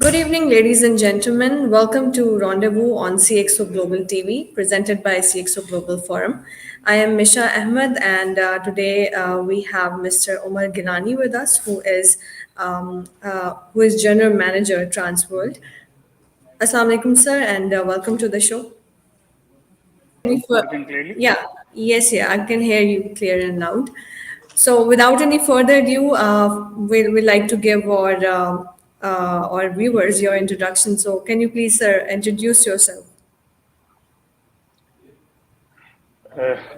Good evening, ladies and gentlemen. Welcome to Rendezvous on CxO Global TV, presented by CxO Global Forum. I am Misha Ahmed, and today we have Mr. Umar Gilani with us, who is General Manager at Transworld. Assalamu alaikum, sir, and welcome to the show. Any fur- Speaking clearly. Yeah, yes, yeah, I can hear you clear and loud. So, without any further ado, we'd like to give our viewers your introduction. So, can you please, sir, introduce yourself?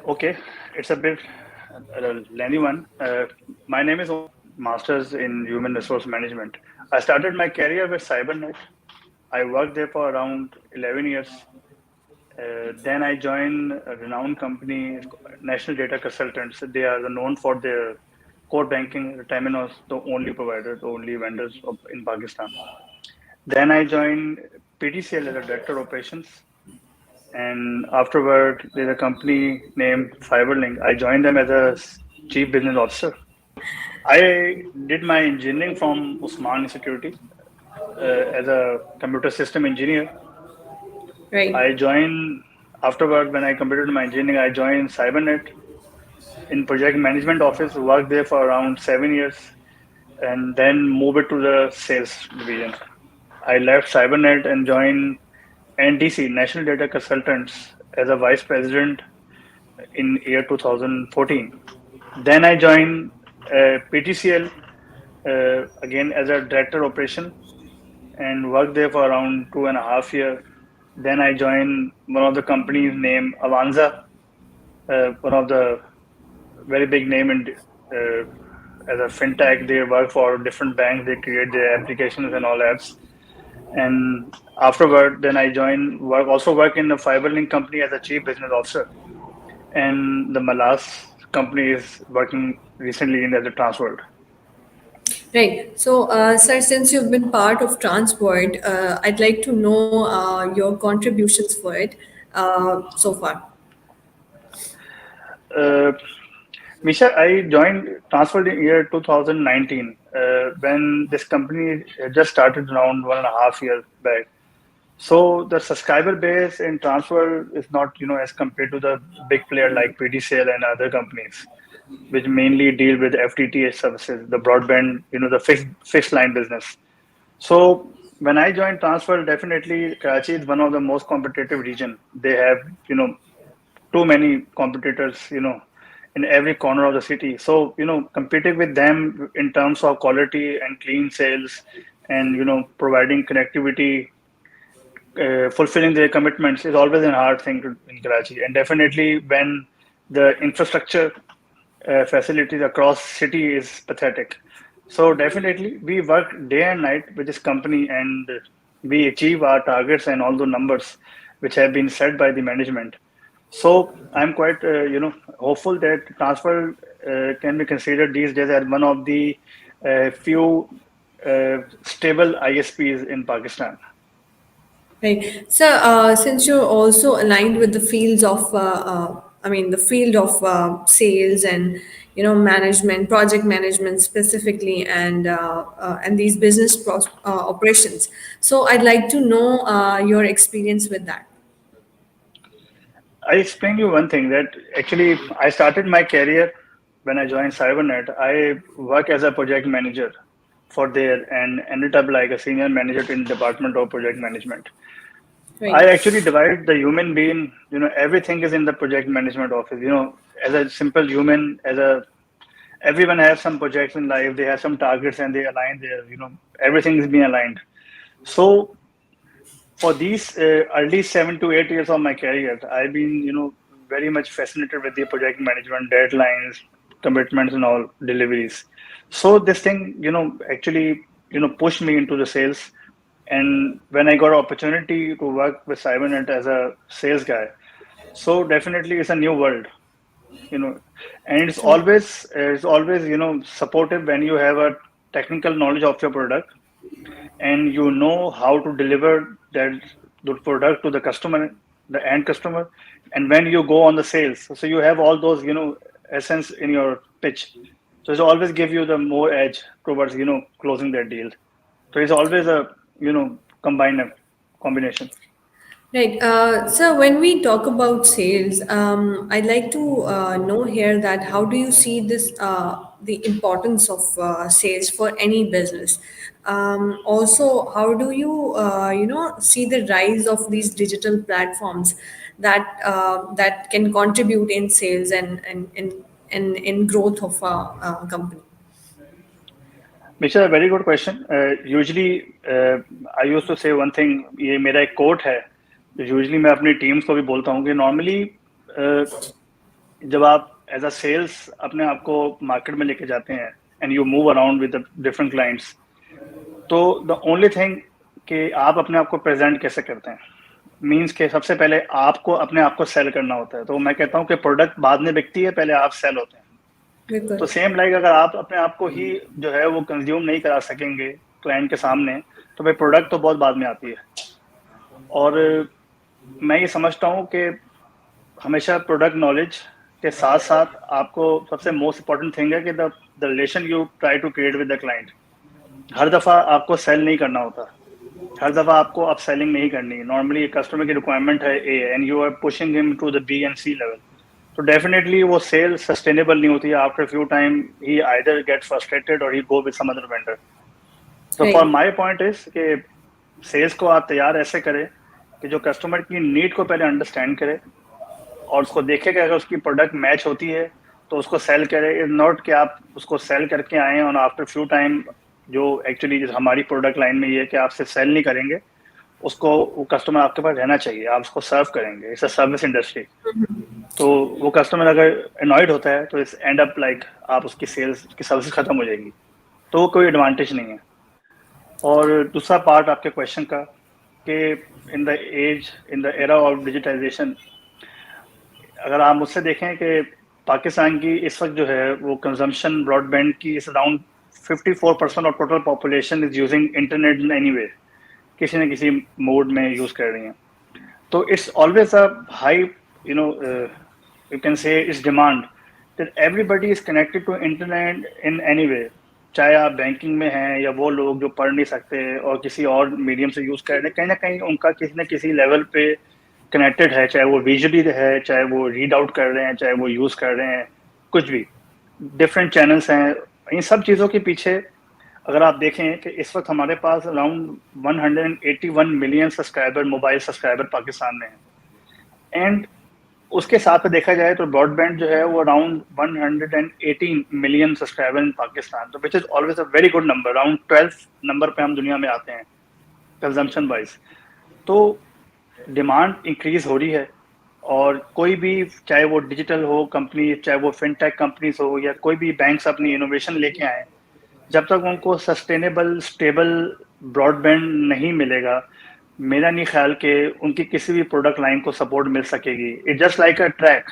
Okay, it's a bit lengthy one. My name is Masters in Human Resource Management. I started my career with Cybernet. I worked there for around 11 years. Then I joined a renowned company, National Data Consultants. They are known for their core banking. Temenos, the only provider, the only vendors in Pakistan. Then I joined PTCL as a director of operations. And afterward, there's a company named Fiberlink. I joined them as a chief business officer. I did my engineering from Usman Institute as a computer system engineer. Right. I joined afterward when I completed my engineering. I joined Cybernet in project management office. Worked there for around 7 years, and then moved it to the sales division. I left Cybernet and joined NDC National Data Consultants as a vice president in year 2014. Then I joined PTCL again as a director operation and worked there for around 2.5 years. Then I joined one of the companies named Avanza, one of the very big name in as a fintech. They work for different banks. They create their applications and all apps. And afterward, then I joined also work in the Fiberlink company as a chief business officer. And my last company is working recently in as a Transworld. Right. So, sir, since you've been part of Transworld, I'd like to know your contributions for it so far. Uh, Misha, I joined Transworld in year 2019 when this company just started around 1.5 years back. So the subscriber base in Transworld is not, as compared to the big player like PTCL and other companies, which mainly deal with FTTH services, the broadband, the fixed line business. So when I joined Transworld, definitely Karachi is one of the most competitive region. They have, too many competitors, in every corner of the city. So, competing with them in terms of quality and clean sales and, providing connectivity, fulfilling their commitments is always a hard thing in Karachi. And definitely when the infrastructure facilities across city is pathetic. So definitely we work day and night with this company and we achieve our targets and all the numbers which have been set by the management. So I'm quite, hopeful that transfer can be considered these days as one of the few stable ISPs in Pakistan. Right. So, since you're also aligned with the fields of, the field of sales and management, project management specifically, and these operations. So, I'd like to know your experience with that. I explain you one thing that actually I started my career when I joined Cybernet. I work as a project manager for there and ended up like a senior manager in department of project management. I Right. actually divide the human being, everything is in the project management office. As a simple human, everyone has some projects in life, they have some targets and they align there, everything is being aligned. So for these early 7 to 8 years of my career, I've been, very much fascinated with the project management, deadlines, commitments, and all deliveries. So this thing, actually, pushed me into the sales. And when I got an opportunity to work with Cybernet as a sales guy, so definitely it's a new world, you know, and True. it's always, supportive when you have a technical knowledge of your product and you know how to deliver the product to the customer, the end customer, and when you go on the sales, so you have all those essence in your pitch. So it always give you the more edge towards closing that deal. So it's always a, combination. Right. So when we talk about sales, I'd like to know here that how do you see this, the importance of sales for any business? Also, how do you, see the rise of these digital platforms that can contribute in sales and in growth of a company? Misha, a very good question. Usually, I used to say one thing. ये मेरा एक coat है. Usually मैं अपनी teams को भी बोलता हूँ कि normally जब आप एज अ सेल्स अपने आप को मार्केट में लेके जाते हैं and you move around with different clients, तो द ओनली थिंग कि आप अपने आप को प्रेजेंट कैसे करते हैं, मीन्स के सबसे पहले आपको अपने आप को सेल करना होता है. तो मैं कहता हूँ कि प्रोडक्ट बाद में बिकती है, पहले आप सेल होते हैं. तो Because सेम लाइक अगर आप अपने आप को ही जो है वो कंज्यूम नहीं करा सकेंगे क्लाइंट के सामने, तो भाई प्रोडक्ट तो बहुत बाद में आती है. और मैं ये समझता हूँ कि हमेशा प्रोडक्ट नॉलेज के साथ साथ आपको सबसे मोस्ट इम्पोर्टेंट थिंग है कि the relation you try to create with the client. हर दफ़ा आपको सेल नहीं करना होता, हर दफ़ा आपको अप सेलिंग नहीं करनी. नॉर्मली कस्टमर की रिक्वायरमेंट है A and you are pushing him to the B and C level, तो डेफिनेटली वो सेल सस्टेनेबल नहीं होती है. After few time he either get frustrated और he go with some other vendor. तो for right. My point is कि sales को आप तैयार ऐसे करें कि जो कस्टमर की नीड को पहले अंडरस्टैंड करे और उसको देखे कि अगर उसकी प्रोडक्ट मैच होती है तो उसको सेल करे. इज नॉट कि आप उसको सेल करके आए और आफ्टर फ्यू टाइम जो एक्चुअली हमारी प्रोडक्ट लाइन में ये है कि आप सिर्फ सेल नहीं करेंगे, उसको वो कस्टमर आपके पास रहना चाहिए, आप उसको सर्व करेंगे. It's a service industry. तो वो कस्टमर अगर अनॉयड होता है तो इट्स एंड अप लाइक आप उसकी सेल्स की सर्विस खत्म हो जाएगी, तो वो कोई एडवांटेज नहीं है. और दूसरा पार्ट आपके क्वेश्चन का कि in the era of digitization, अगर आप मुझसे देखें कि पाकिस्तान की इस वक्त जो है वो कंजम्पशन ब्रॉडबैंड की इस around 54% of total population is using internet in any वे, किसी न किसी मोड में यूज कर रही हैं. तो it's always a high, you can say it's demand that everybody is connected to internet in any way. चाहे आप बैंकिंग में हैं या वो लोग जो पढ़ नहीं सकते और किसी और मीडियम से यूज कर रहे हैं, कहीं ना कहीं उनका किसी न किसी लेवल पे कनेक्टेड है, चाहे वो विजुअली है, चाहे वो रीड आउट कर रहे हैं, चाहे वो यूज कर रहे हैं, कुछ भी डिफरेंट चैनल्स हैं. इन सब चीज़ों के पीछे अगर आप देखें कि इस वक्त हमारे पास around 181 million subscriber, mobile subscriber Pakistan में है. एंड उसके साथ में देखा जाए तो ब्रॉडबैंड जो है वो around 118 million subscriber in Pakistan, तो which is always a very good number. Around 12 number पे हम दुनिया में आते हैं कंजम्पशन वाइज. तो डिमांड इंक्रीज हो रही है और कोई भी, चाहे वो डिजिटल हो कंपनी, चाहे वो फिनटेक कंपनीज हो या कोई भी बैंक्स अपनी इनोवेशन लेके आए, जब तक उनको सस्टेनेबल स्टेबल ब्रॉडबैंड नहीं मिलेगा, मेरा नहीं ख्याल कि उनकी किसी भी प्रोडक्ट लाइन को सपोर्ट मिल सकेगी. It just like a track,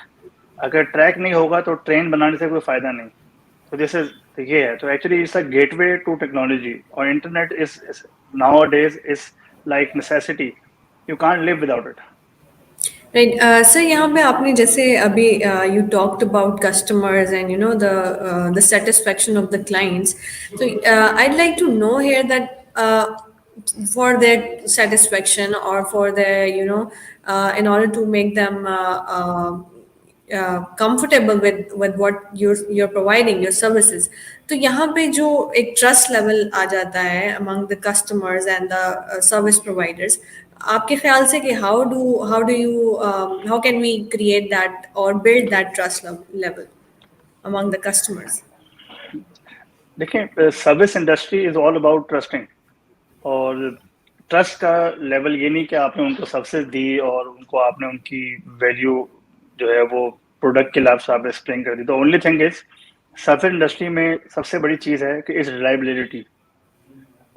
अगर ट्रैक नहीं होगा तो ट्रेन बनाने से कोई फायदा नहीं. तो दिस इज, ये है. तो actually it's a gateway to technology और internet is nowadays is like necessity. You can't live without it. Right. So यहाँ पे आपने जैसे अभी you talked about customers and the satisfaction of the clients. So I'd like to know here that for their satisfaction or for their in order to make them comfortable with what you're providing your services. तो यहाँ पे जो एक trust level आ जाता है among the customers and the service providers, आपके ख्याल से कि how can we create that or build that trust level among the customers? देखिए, service industry is all about trusting. और ट्रस्ट का लेवल ये नहीं कि आपने उनको सर्विसेज दी और उनको आपने उनकी वैल्यू जो है वो प्रोडक्ट के लाभ से आप एक्सप्लेन कर दी. The only thing is service industry में सबसे बड़ी चीज़ है कि इज रिलायबिलिटी.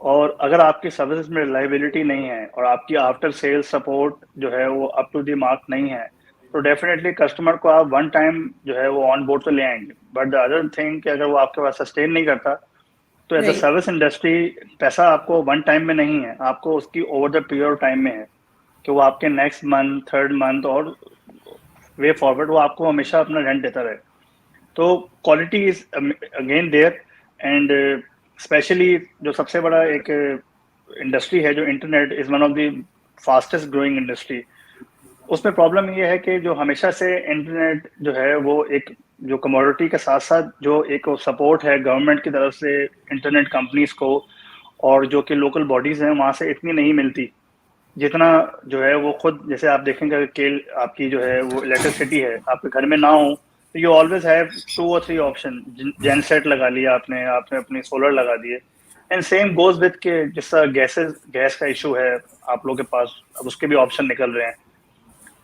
और अगर आपकी सर्विस में रिलायबिलिटी नहीं है और आपकी आफ्टर सेल सपोर्ट जो है वो अप टू द मार्क नहीं है, तो डेफिनेटली कस्टमर को आप वन टाइम जो है वो ऑन बोर्ड तो ले आएंगे, बट द अदर थिंग कि अगर वो आपके पास सस्टेन नहीं करता, तो as a Right. Service industry पैसा आपको वन टाइम में नहीं है, आपको उसकी over the period of time में है कि वो आपके नेक्स्ट मंथ, थर्ड मंथ और वे फॉरवर्ड वो आपको हमेशा अपना रेंट देता रहे. तो quality is again there. And especially جو سب سے بڑا ایک انڈسٹری ہے جو internet is one of the fastest growing industry. اس میں پرابلم یہ ہے کہ جو ہمیشہ سے انٹرنیٹ جو ہے وہ ایک جو کموڈٹی کے ساتھ ساتھ جو ایک سپورٹ ہے گورنمنٹ کی طرف سے انٹرنیٹ کمپنیز کو اور جو کہ لوکل باڈیز ہیں وہاں سے اتنی نہیں ملتی جتنا جو ہے وہ خود. جیسے آپ دیکھیں گے کہ آپ کی جو ہے وہ الیکٹرسٹی ہے آپ کے گھر میں نہ ہو تو you always have 2 or 3 option. جین سیٹ لگا لیا آپ نے اپنی سولر لگا دیے. اینڈ سیم گوز وتھ کہ جس طرح گیس کا ایشو ہے آپ لوگوں کے پاس اب اس کے بھی آپشن نکل رہے ہیں.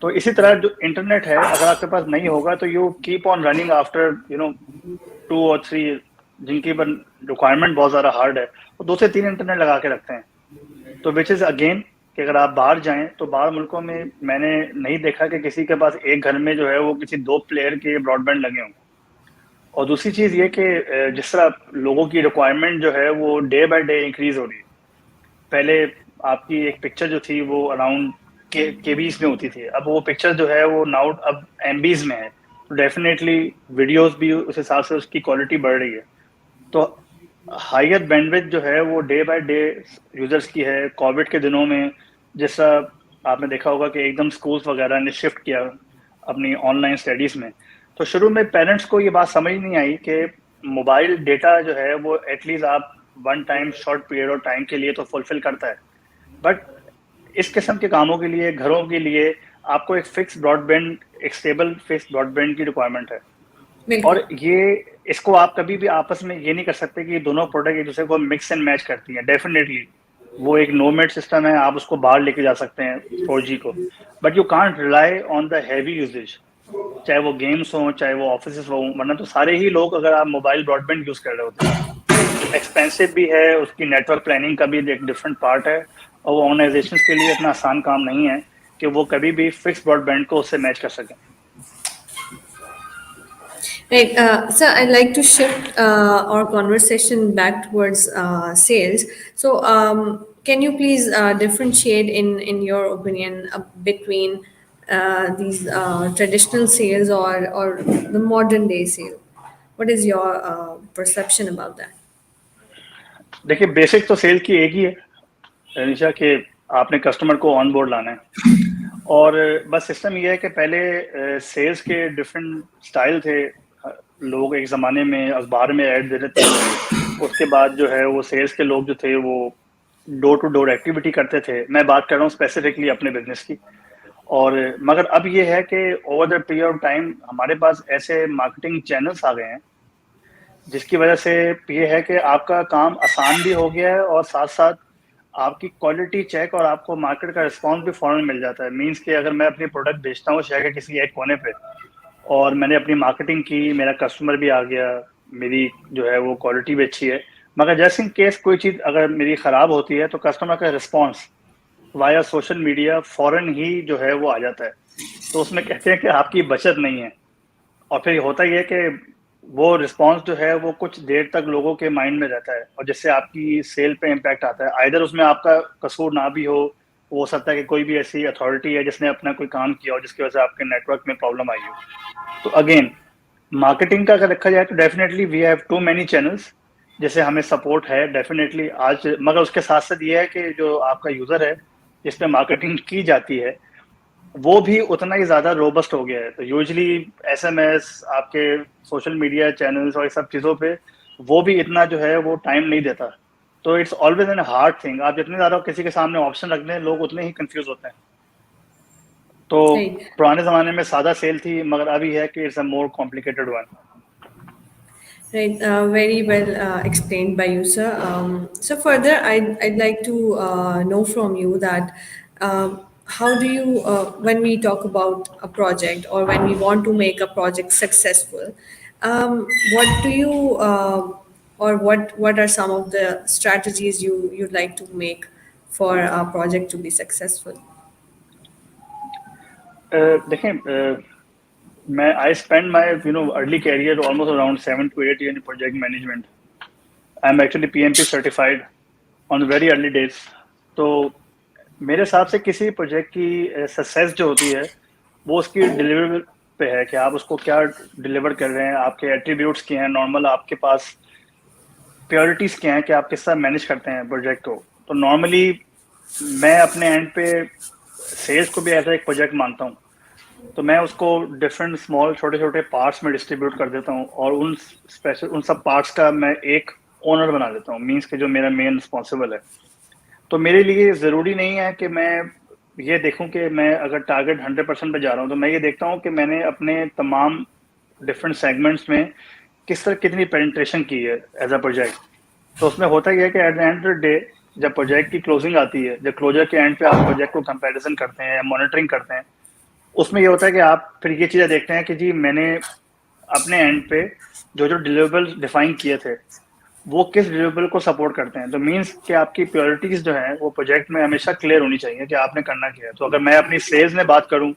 تو اسی طرح جو انٹرنیٹ ہے اگر آپ کے پاس نہیں ہوگا تو you keep on running after 2 or 3 جن کی ریکوائرمنٹ بہت زیادہ ہارڈ ہے وہ 2 سے 3 انٹرنیٹ لگا کے رکھتے ہیں. تو وچ از اگین کہ اگر آپ باہر جائیں تو باہر ملکوں میں نے نہیں دیکھا کہ کسی کے پاس ایک گھر میں جو ہے وہ کسی 2 پلیئر کے براڈ بینڈ لگے ہوں. اور دوسری چیز یہ کہ جس طرح لوگوں کی ریکوائرمنٹ جو ہے وہ ڈے بائی ڈے انکریز ہو رہی ہے. پہلے آپ کی ایک پکچر جو تھی وہ اراؤنڈ کے بیز میں ہوتی تھی, اب وہ پکچر جو ہے وہ ناؤ اب ایم بیز میں ہے. تو ڈیفینیٹلی ویڈیوز بھی اس حساب سے اس کی کوالٹی بڑھ رہی ہے. تو ہائر بینڈوڈ جو ہے وہ ڈے بائی ڈے یوزرس کی ہے. کووڈ کے دنوں میں جس طرح آپ نے دیکھا ہوگا کہ ایک دم اسکولس وغیرہ نے شفٹ کیا اپنی آن لائن اسٹڈیز میں, تو شروع میں پیرنٹس کو یہ بات سمجھ نہیں آئی کہ موبائل ڈیٹا جو ہے وہ ایٹ لیسٹ آپ one time short period of time کے لیے تو فلفل کرتا ہے, بٹ اس قسم کے کاموں کے لیے گھروں کے لیے آپ کو ایک فکس براڈ بینڈ ایک اسٹیبل فکس براڈ بینڈ کی ریکوائرمنٹ ہے. اور بالکل. یہ اس کو آپ کبھی بھی آپس میں یہ نہیں کر سکتے کہ دونوں پروڈکٹ ایک دوسرے کو مکس اینڈ میچ کرتی ہیں. ڈیفینیٹلی وہ ایک نو میڈ سسٹم ہے, آپ اس کو باہر لے کے جا سکتے ہیں 4G کو, but you can't rely on the heavy usage, چاہے وہ گیمس ہوں چاہے وہ آفیسز ہوں, ورنہ تو سارے ہی لوگ اگر آپ موبائل براڈ بینڈ یوز کر رہے ہوتے ہیں. ایکسپینسو بھی ہے, اس کی نیٹ ورک پلاننگ کا بھی ایک ڈفرینٹ پارٹ ہے, اور وہ آرگنائزیشنس کے لیے اتنا آسان کام نہیں ہے کہ وہ کبھی بھی فکس براڈ بینڈ کو اس سے میچ کر سکیں. Right. So I'd like to shift our conversation back towards sales. So can you please differentiate, in your opinion, between these traditional sales or the modern day sale? What is your perception about that? دیکھیے basic تو cell کی ایک ہی ہے نشا, کہ آپ نے customer کو on board لانا ہے. اور بس سسٹم یہ ہے کہ پہلے سیلز کے ڈفرینٹ اسٹائل تھے. لوگ ایک زمانے میں اخبار میں ایڈ دیتے تھے, اس کے بعد جو ہے وہ سیلز کے لوگ جو تھے وہ ڈور ٹو ڈور ایکٹیویٹی کرتے تھے. میں بات کر رہا ہوں اسپیسیفکلی اپنے بزنس کی. اور مگر اب یہ ہے کہ over the period of time ہمارے پاس ایسے مارکیٹنگ چینلس آ گئے ہیں جس کی وجہ سے یہ ہے کہ آپ کا کام آسان بھی ہو گیا ہے, اور ساتھ ساتھ آپ کی کوالٹی چیک اور آپ کو مارکیٹ کا رسپانس بھی فوراً مل جاتا ہے. مینس کہ اگر میں اپنی پروڈکٹ بیچتا ہوں شہر کے کسی ایک کونے پہ, اور میں نے اپنی مارکیٹنگ کی, میرا کسٹمر بھی آ گیا, میری جو ہے وہ کوالٹی بھی اچھی ہے, مگر جیسے ان کیس کوئی چیز اگر میری خراب ہوتی ہے تو کسٹمر کا رسپانس وایا سوشل میڈیا فوراً ہی جو ہے وہ آ جاتا ہے. تو اس میں کہتے ہیں کہ آپ کی بچت نہیں ہے. اور پھر ہوتا یہ ہے کہ وہ رسپانس جو ہے وہ کچھ دیر تک لوگوں کے مائنڈ میں رہتا ہے, اور جس سے آپ کی سیل پہ امپیکٹ آتا ہے. آئدر اس میں آپ کا قصور نہ بھی ہو سکتا ہے کہ کوئی بھی ایسی اتھارٹی ہے جس نے اپنا کوئی کام کیا ہو جس کی وجہ سے آپ کے نیٹ ورک میں پرابلم آئی ہو. تو اگین مارکیٹنگ کا اگر دیکھا جائے تو definitely we have too many channels جیسے ہمیں سپورٹ ہے ڈیفینیٹلی آج, مگر اس کے ساتھ ساتھ یہ ہے کہ جو آپ کا یوزر ہے جس پہ مارکیٹنگ کی جاتی ہے وہ بھی اتنا ہی زیادہ روبسٹ ہو گیا ہے. تو یوزلی SMS آپ کے سوشل میڈیا چینلس اور یہ سب چیزوں پہ وہ بھی اتنا جو ہے وہ ٹائم نہیں دیتا. تو it's always an hard thing, آپ جتنے زیادہ کسی کے سامنے آپشن رکھ دیں لوگ اتنے ہی کنفیوز ہوتے ہیں. تو Right. پرانے زمانے میں سادہ سیل تھی, مگر ابھی ہے کہ it's a more complicated one. Right, very well explained by you, sir. So further, I'd like to know from you that how do you, when we talk about a project or when we want to make a project successful, what do you or what are some of the strategies you'd like to make for a project to be successful? دیکھیں میں I spend my early career almost around 7 to 8 years in project management. I'm actually PMP certified on the very early days. تو میرے حساب سے کسی project کی success جو ہوتی ہے وہ اس کی ڈلیور پہ ہے کہ آپ اس کو کیا ڈلیور کر رہے ہیں, آپ کے ایٹریبیوٹس کیا ہیں. نارمل آپ کے پاس priorities क्या हैं कि आप किस तरह मैनेज करते हैं प्रोजेक्ट को. तो नॉर्मली मैं अपने एंड पे सेल्स को भी एज एक प्रोजेक्ट मानता हूँ. तो मैं उसको डिफरेंट स्मॉल छोटे छोटे पार्ट्स में डिस्ट्रीब्यूट कर देता हूँ और उन सब पार्ट्स का मैं एक ओनर बना देता हूँ, मीन्स कि जो मेरा मेन रिस्पॉन्सिबल है. तो मेरे लिए ज़रूरी नहीं है कि मैं ये देखूं कि मैं अगर टारगेट 100% पे जा रहा हूँ, तो मैं ये देखता हूँ कि मैंने अपने तमाम डिफरेंट सेगमेंट्स में किस तरह कितनी पेनिट्रेशन की है एज अ प्रोजेक्ट. तो उसमें होता ही है कि at the end of the day जब प्रोजेक्ट की क्लोजिंग आती है, जब क्लोजर के एंड पे आप प्रोजेक्ट को कंपैरिजन करते हैं या मॉनिटरिंग करते हैं, उसमें ये होता है कि आप फिर ये चीज़ें देखते हैं कि जी मैंने अपने एंड पे जो जो डिलीवरेबल्स डिफाइन किए थे वो किस डिलीवरेबल को सपोर्ट करते हैं. तो मींस कि आपकी प्रायोरिटीज जो है वो प्रोजेक्ट में हमेशा क्लियर होनी चाहिए कि आपने करना क्या है. तो अगर मैं अपनी सेल्स में बात करूं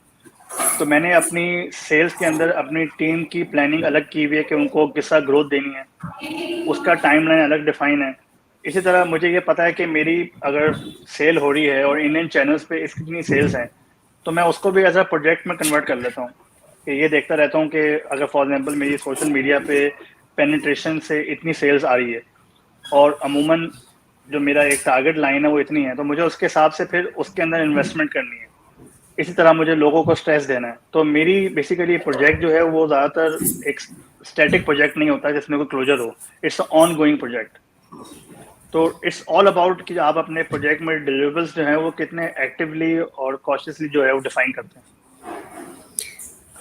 तो मैंने अपनी सेल्स के अंदर अपनी टीम की प्लानिंग अलग की हुई है कि उनको किस तरह ग्रोथ देनी है, उसका टाइमलाइन अलग डिफाइन है. इसी तरह मुझे ये पता है कि मेरी अगर सेल हो रही है और इंडियन चैनल्स पे इसकी कितनी सेल्स हैं, तो मैं उसको भी एज अ प्रोजेक्ट में कन्वर्ट कर लेता हूँ कि ये देखता रहता हूँ कि अगर फॉर एग्जांपल मेरी सोशल मीडिया पे पेनिट्रेशन से इतनी सेल्स आ रही है और अमूमन जो मेरा एक टारगेट लाइन है वो इतनी है, तो मुझे उसके हिसाब से फिर उसके अंदर इन्वेस्टमेंट करनी है. इसी तरह मुझे लोगों को स्ट्रेस देना है. तो मेरी बेसिकली प्रोजेक्ट जो है वो ज़्यादातर एक स्टैटिक प्रोजेक्ट नहीं होता जिसमें कोई क्लोजर हो. It's on going project. तो इट्स ऑल अबाउट कि आप अपने प्रोजेक्ट में डिलीवरेबल्स जो है वो कितने एक्टिवली और कॉशियसली जो है वो डिफाइन करते हैं.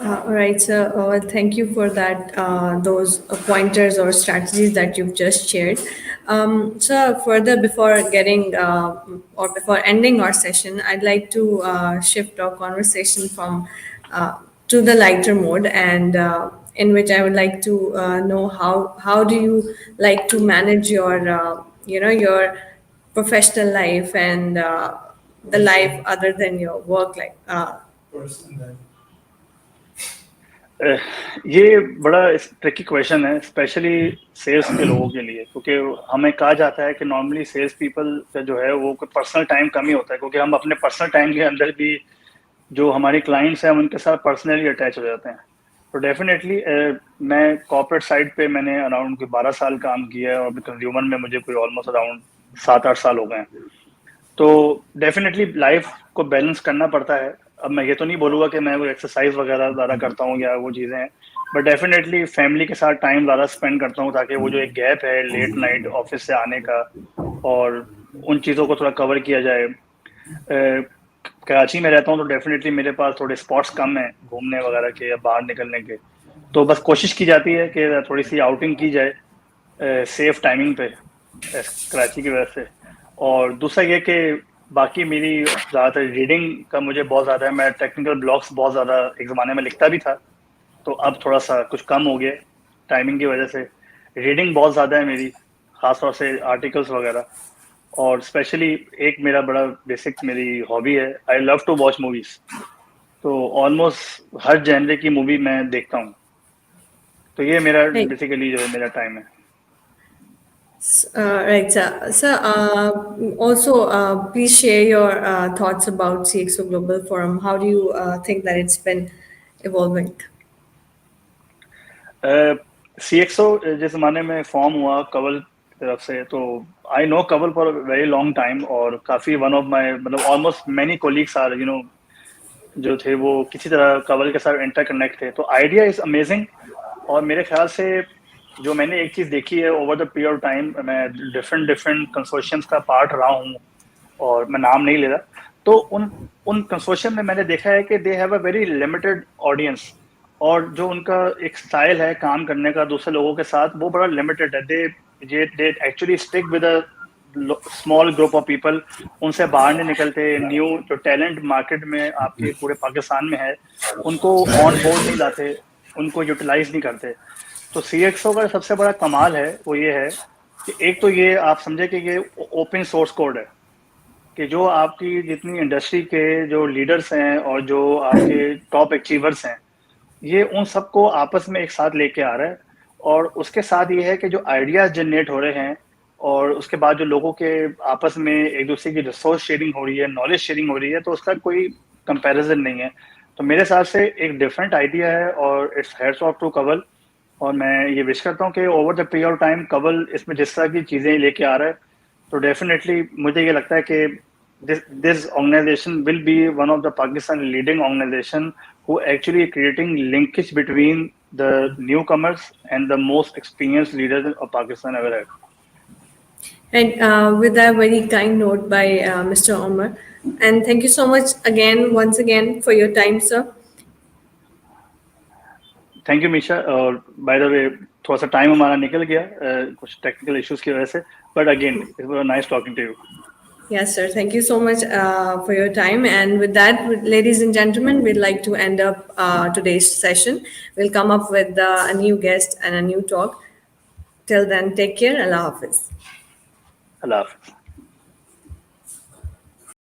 All right, sir. Well, thank you for that. Those pointers or strategies that you've just shared. So, further before getting or before ending our session, I'd like to shift our conversation from to the lighter mode, and in which I would like to know how do you like to manage your your professional life and the life other than your work life. ये बड़ा tricky question है specially sales के लोगों के लिए, क्योंकि हमें कहा जाता है कि नॉर्मली सेल्स पीपल का जो है वो पर्सनल टाइम कम ही होता है, क्योंकि हम अपने पर्सनल टाइम के अंदर भी जो हमारी क्लाइंट्स हैं उनके साथ पर्सनली अटैच हो जाते हैं. तो डेफिनेटली मैं कॉर्पोरेट साइड पे मैंने अराउंड 12 साल काम किया है और अभी कंज्यूमर में मुझे कोई ऑलमोस्ट अराउंड 7-8 साल हो गए हैं. तो डेफिनेटली लाइफ को बैलेंस करना पड़ता है. अब मैं ये तो नहीं बोलूँगा कि मैं वो एक्सरसाइज वगैरह ज़्यादा करता हूँ या वो चीज़ें हैं, बट डेफिनेटली फैमिली के साथ टाइम ज़्यादा स्पेंड करता हूँ ताकि वो जो एक गैप है लेट नाइट ऑफिस से आने का और उन चीज़ों को थोड़ा कवर किया जाए. कराची में रहता हूँ तो डेफिनेटली मेरे पास थोड़े स्पॉट्स कम हैं घूमने वगैरह के या बाहर निकलने के. तो बस कोशिश की जाती है कि थोड़ी सी आउटिंग की जाए सेफ टाइमिंग पे कराची की वजह से. और दूसरा ये कि बाकी मेरी ज़्यादातर रीडिंग का मुझे बहुत ज़्यादा है. मैं टेक्निकल ब्लॉग्स बहुत ज़्यादा एक ज़माने में लिखता भी था, तो अब थोड़ा सा कुछ कम हो गया टाइमिंग की वजह से. रीडिंग बहुत ज़्यादा है मेरी, ख़ासतौर से आर्टिकल्स वगैरह. और स्पेशली एक मेरा बड़ा बेसिक मेरी हॉबी है, I love to watch movies. तो ऑलमोस्ट हर जेनरे की मूवी मैं देखता हूँ. तो ये मेरा Right. बेसिकली जो है मेरा टाइम है. Right, sir. Sir, also, please share your thoughts about CXO Global Forum. How do you think that it's been evolving? CxO जिस ज़माने में फॉर्म हुआ कवल की तरफ से, तो I know Kawal for very long time और काफ़ी वन ऑफ माई मतलब ऑलमोस्ट मैनी कोलीग्स आर जो थे वो किसी तरह कवल के साथ इंटरकनेक्ट थे. तो आइडिया इज़ अमेजिंग. और मेरे ख्याल से जो मैंने एक चीज़ देखी है over the period of time, मैं डिफरेंट डिफरेंट कंसोर्शियम्स का पार्ट रहा हूँ और मैं नाम नहीं ले रहा. तो उन उन कंसोर्शियम में मैंने देखा है कि they have a very limited audience, और जो उनका एक स्टाइल है काम करने का दूसरे लोगों के साथ वो बड़ा लिमिटेड है. They actually stick with a small group of people. उनसे बाहर नहीं निकलते. न्यू जो टैलेंट मार्केट में आपके पूरे पाकिस्तान में है उनको ऑन बोर्ड नहीं लाते, उनको यूटिलाइज नहीं करते. तो CxO का सबसे बड़ा कमाल है वो ये है कि एक तो ये आप समझे कि ये ओपन सोर्स कोड है कि जो आपकी जितनी इंडस्ट्री के जो लीडर्स हैं और जो आपके टॉप अचीवर्स हैं ये उन सबको आपस में एक साथ लेके आ रहा है. और उसके साथ ये है कि जो आइडियाज जनरेट हो रहे हैं और उसके बाद जो लोगों के आपस में एक दूसरे की रिसोर्स शेयरिंग हो रही है, नॉलेज शेयरिंग हो रही है, तो उसका कोई कंपैरिजन नहीं है. तो मेरे हिसाब से एक डिफरेंट आइडिया है और it's heads off to Kawal और मैं ये विश करता हूँ कि over the period of time Kawal इसमें जिस तरह की चीज़ें लेके आ रहा है, तो डेफिनेटली मुझे ये लगता है कि this organization will be one of the Pakistan leading organization who actually creating linkage between the newcomers and the most experienced leaders of Pakistan ever had. And with that very kind note by Mr. Omar. And thank you so much again, once again, for your time, sir. Thank you Misha, और by the way थोड़ा सा time हमारा निकल गया कुछ technical issues की वजह से, but again it was nice talking to you. Yes, sir. Thank you so much for your time. And with that, ladies and gentlemen, we'd like to end up today's session. We'll come up with a new guest and a new talk. Till then, take care. Allah Hafiz. Allah Hafiz.